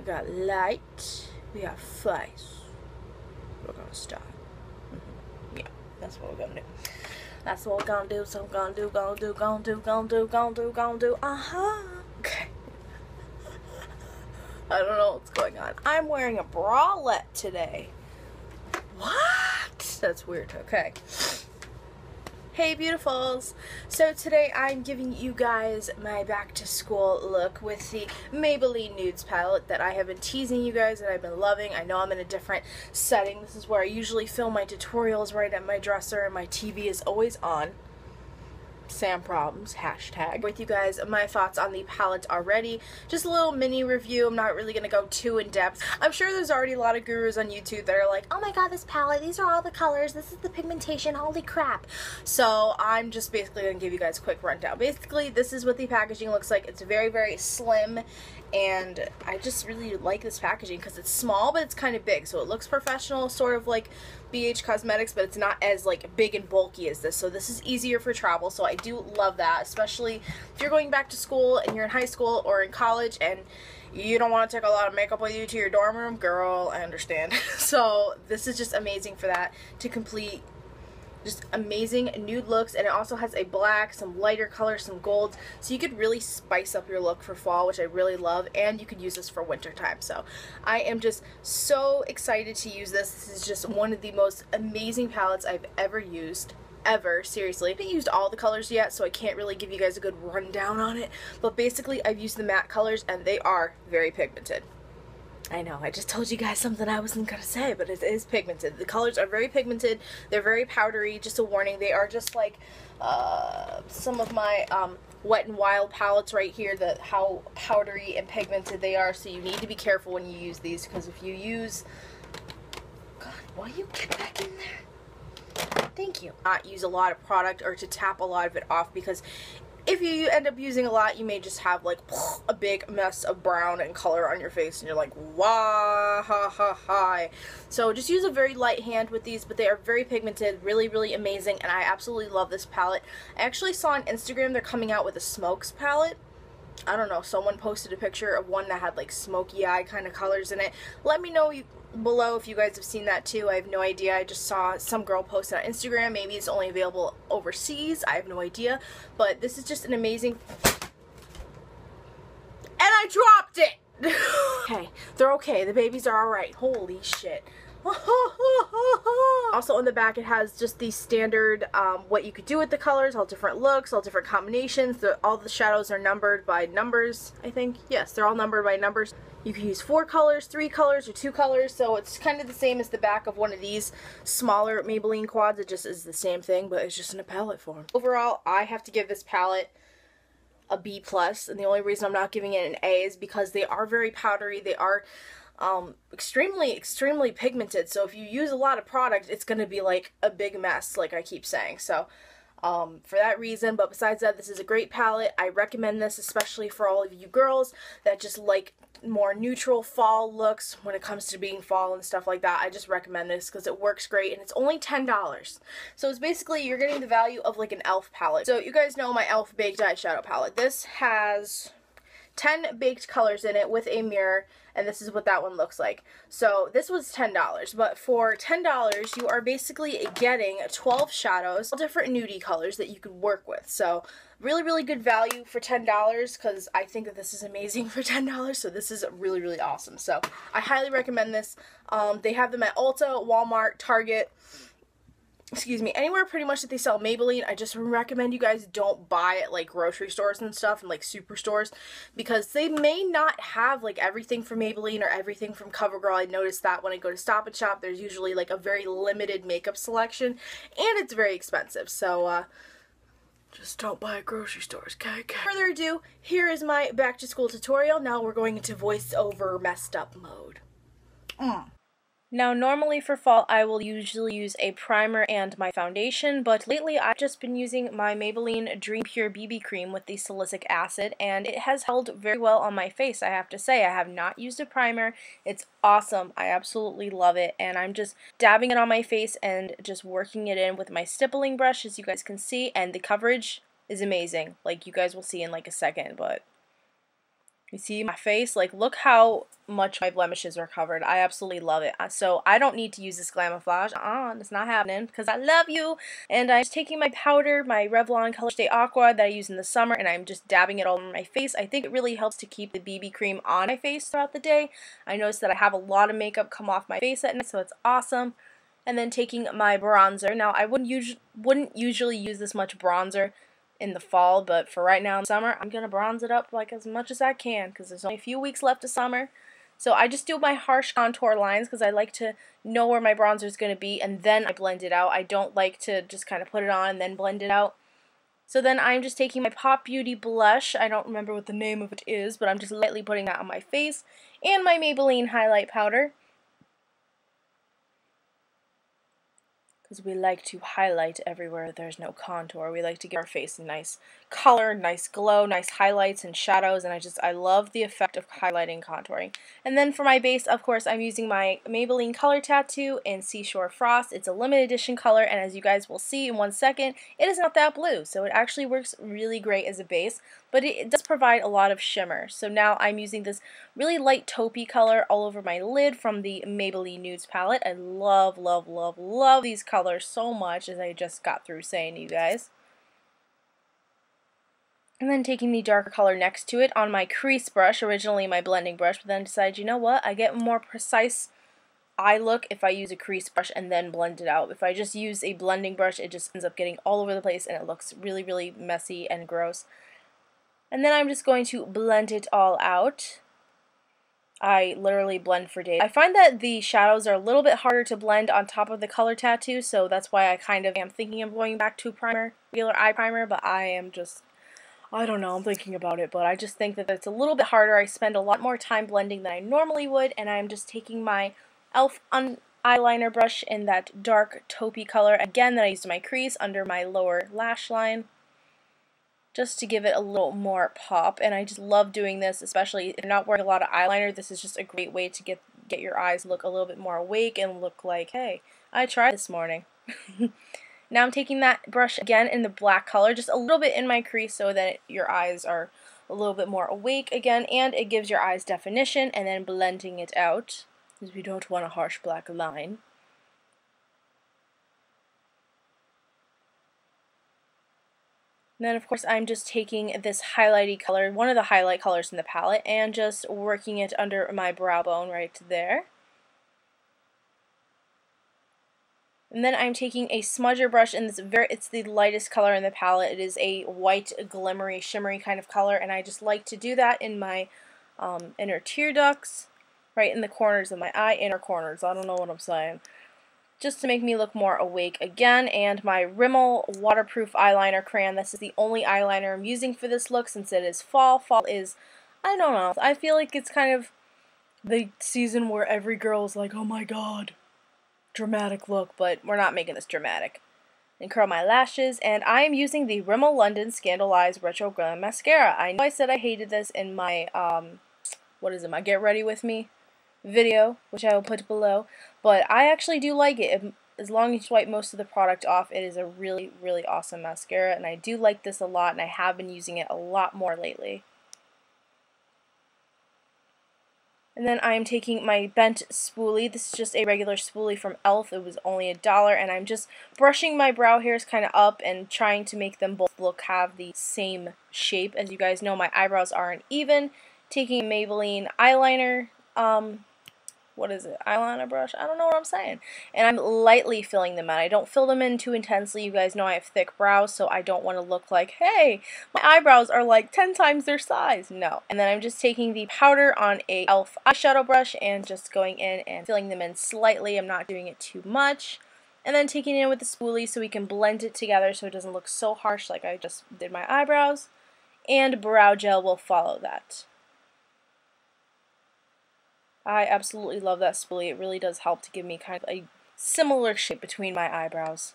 we got light, we got face. We're gonna start. Yeah, that's what we're gonna do. That's what we're gonna do. So we're gonna do. Okay. I don't know what's going on. I'm wearing a bralette today. What? That's weird. Okay. Hey beautifuls! So today I'm giving you guys my back to school look with the Maybelline Nudes palette that I have been teasing you guys and I've been loving. I know I'm in a different setting. This is where I usually film my tutorials, right at my dresser, and my TV is always on. Sam problems, hashtag. With you guys my thoughts on the palette already. Just a little mini review. I'm not really going to go too in depth. I'm sure there's already a lot of gurus on YouTube that are like, oh my god, this palette, these are all the colors, this is the pigmentation, holy crap. So I'm just basically going to give you guys a quick rundown. Basically, this is what the packaging looks like. It's very, very slim, and I just really like this packaging because it's small, but it's kind of big, so it looks professional, sort of like BH Cosmetics, but it's not as like big and bulky as this, so this is easier for travel, so I do love that, especially if you're going back to school and you're in high school or in college and you don't want to take a lot of makeup with you to your dorm room. Girl, I understand. So this is just amazing for that, to complete just amazing nude looks, and it also has a black, some lighter colors, some golds, so you could really spice up your look for fall, which I really love, and you could use this for winter time. So I am just so excited to use this. This is just one of the most amazing palettes I've ever used. Ever, seriously. I haven't used all the colors yet, so I can't really give you guys a good rundown on it, but basically I've used the matte colors and they are very pigmented. I know, I just told you guys something I wasn't gonna say, but it is pigmented. The colors are very pigmented, they're very powdery. Just a warning, they are just like some of my Wet n Wild palettes right here, that how powdery and pigmented they are, so you need to be careful when you use these, because if you use... God, why you get back in there? Thank you. Not use a lot of product or to tap a lot of it off, because if you end up using a lot, you may just have like a big mess of brown and color on your face and you're like, wah ha ha ha. So just use a very light hand with these, but they are very pigmented, really, really amazing, and I absolutely love this palette. I actually saw on Instagram they're coming out with a smokes palette. I don't know, someone posted a picture of one that had like smoky eye kind of colors in it. Let me know below if you guys have seen that too. I have no idea. I just saw some girl post it on Instagram. Maybe it's only available overseas. I have no idea. But this is just an amazing... And I dropped it! Okay, they're okay. The babies are alright. Holy shit. Also on the back it has just the standard what you could do with the colors, all different looks, all different combinations. All the shadows are numbered by numbers, I think. Yes, they're all numbered by numbers. You can use 4 colors, 3 colors, or 2 colors, so it's kind of the same as the back of one of these smaller Maybelline quads. It just is the same thing, but it's just in a palette form. Overall, I have to give this palette a B+, and the only reason I'm not giving it an A is because they are very powdery. They are extremely pigmented, so if you use a lot of product, it's going to be like a big mess, like I keep saying. So for that reason, but besides that, this is a great palette. I recommend this especially for all of you girls that just like more neutral fall looks when it comes to being fall and stuff like that. I just recommend this because it works great, and it's only $10. So it's basically, you're getting the value of like an e.l.f. palette. So you guys know my e.l.f. baked eyeshadow palette. This has 10 baked colors in it with a mirror, and this is what that one looks like. So this was $10, but for $10 you are basically getting 12 shadows, all different nudie colors that you could work with. So really, really good value for $10, because I think that this is amazing for $10, so this is really, really awesome. So I highly recommend this. They have them at Ulta, Walmart, Target, excuse me, anywhere pretty much that they sell Maybelline. I just recommend you guys don't buy at like grocery stores and stuff and like superstores, because they may not have like everything from Maybelline or everything from CoverGirl. I noticed that when I go to Stop and Shop, there's usually like a very limited makeup selection, and it's very expensive. So just don't buy at grocery stores, okay? Without further ado, here is my back to school tutorial. Now we're going into voiceover messed up mode. Now normally for fall I will usually use a primer and my foundation, but lately I've just been using my Maybelline Dream Pure BB cream with the salicylic acid, and it has held very well on my face, I have to say. I have not used a primer. It's awesome. I absolutely love it, and I'm just dabbing it on my face and just working it in with my stippling brush, as you guys can see, and the coverage is amazing, like you guys will see in like a second, but You see my face? Like, look how much my blemishes are covered. I absolutely love it. So I don't need to use this Glamouflage. It's not happening because I love you. And I'm just taking my powder, my Revlon Colorstay Aqua that I use in the summer, and I'm just dabbing it all on my face. I think it really helps to keep the BB cream on my face throughout the day. I noticed that I have a lot of makeup come off my face at night, so it's awesome. And then taking my bronzer. Now, I wouldn't usually use this much bronzer in the fall, but for right now in summer, I'm gonna bronze it up like as much as I can because there's only a few weeks left of summer. So I just do my harsh contour lines because I like to know where my bronzer is going to be, and then I blend it out. I don't like to just kind of put it on and then blend it out. So then I'm just taking my Pop Beauty blush. I don't remember what the name of it is, but I'm just lightly putting that on my face, and my Maybelline highlight powder, because we like to highlight everywhere there's no contour. We like to give our face a nice color, nice glow, nice highlights and shadows, and I love the effect of highlighting and contouring. And then for my base, of course, I'm using my Maybelline Color Tattoo in Seashore Frost. It's a limited edition color, and as you guys will see in 1 second, it is not that blue, so it actually works really great as a base, but it does provide a lot of shimmer. So now I'm using this really light taupey color all over my lid from the Maybelline Nudes palette. I love, love, love, love these colors so much, as I just got through saying to you guys. And then taking the darker color next to it on my crease brush, originally my blending brush, but then decided, you know what, I get more precise eye look if I use a crease brush and then blend it out. If I just use a blending brush, it just ends up getting all over the place and it looks really, really messy and gross. And then I'm just going to blend it all out. I literally blend for days. I find that the shadows are a little bit harder to blend on top of the color tattoo, so that's why I kind of am thinking of going back to a primer, regular eye primer, but I don't know, I'm thinking about it, but I just think that it's a little bit harder. I spend a lot more time blending than I normally would, and I'm just taking my e.l.f. eyeliner brush in that dark taupey color, again, that I used in my crease under my lower lash line, just to give it a little more pop. And I just love doing this, especially if you're not wearing a lot of eyeliner. This is just a great way to get your eyes look a little bit more awake and look like, hey, I tried this morning. Now I'm taking that brush again in the black color, just a little bit in my crease so that your eyes are a little bit more awake again, and it gives your eyes definition, and then blending it out, because we don't want a harsh black line. And then, of course, I'm just taking this highlighty color, one of the highlight colors in the palette, and just working it under my brow bone right there. And then I'm taking a smudger brush, and it's the lightest color in the palette. It is a white, glimmery, shimmery kind of color, and I just like to do that in my inner tear ducts, right in the corners of my eye, inner corners, I don't know what I'm saying, just to make me look more awake again. And my Rimmel waterproof eyeliner crayon. This is the only eyeliner I'm using for this look since it is fall. Fall is, I don't know, I feel like it's kind of the season where every girl is like, oh my god, dramatic look, but we're not making this dramatic. And curl my lashes, and I am using the Rimmel London Scandal Eyes Retro Glam Mascara. I know I said I hated this in my, my Get Ready With Me video, which I will put below, but I actually do like it. As long as you wipe most of the product off, it is a really, really awesome mascara, and I do like this a lot, and I have been using it a lot more lately. And then I'm taking my bent spoolie. This is just a regular spoolie from e.l.f. It was only $1, and I'm just brushing my brow hairs kind of up and trying to make them both have the same shape. As you guys know, my eyebrows aren't even. Taking Maybelline eyeliner, eyeliner brush? I don't know what I'm saying. And I'm lightly filling them in. I don't fill them in too intensely. You guys know I have thick brows, so I don't want to look like, hey, my eyebrows are like 10 times their size. No. And then I'm just taking the powder on a e.l.f. eyeshadow brush and just going in and filling them in slightly. I'm not doing it too much. And then taking it in with the spoolie so we can blend it together so it doesn't look so harsh like I just did my eyebrows. And brow gel will follow that. I absolutely love that spoolie. It really does help to give me kind of a similar shape between my eyebrows.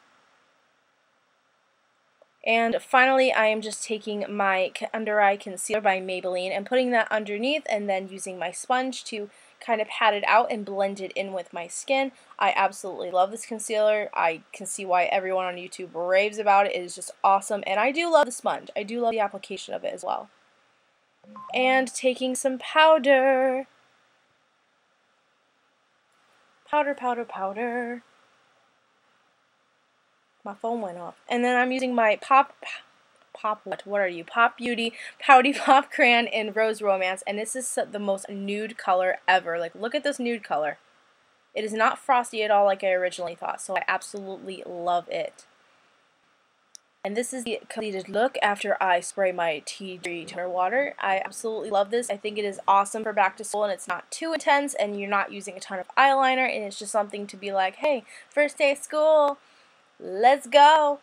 And finally, I am just taking my under eye concealer by Maybelline and putting that underneath, and then using my sponge to kind of pat it out and blend it in with my skin. I absolutely love this concealer. I can see why everyone on YouTube raves about it. It is just awesome, and I do love the sponge. I do love the application of it as well. And taking some powder. Powder, powder, powder. My phone went off. And then I'm using my Pop Beauty Pouty Pop Crayon in Rose Romance, and this is the most nude color ever. Like, look at this nude color. It is not frosty at all like I originally thought, so I absolutely love it. And this is the completed look after I spray my tea tree toner water. I absolutely love this. I think it is awesome for back to school, and it's not too intense, and you're not using a ton of eyeliner, and it's just something to be like, hey, first day of school, let's go.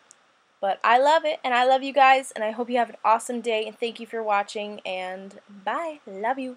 But I love it, and I love you guys, and I hope you have an awesome day, and thank you for watching, and bye. Love you.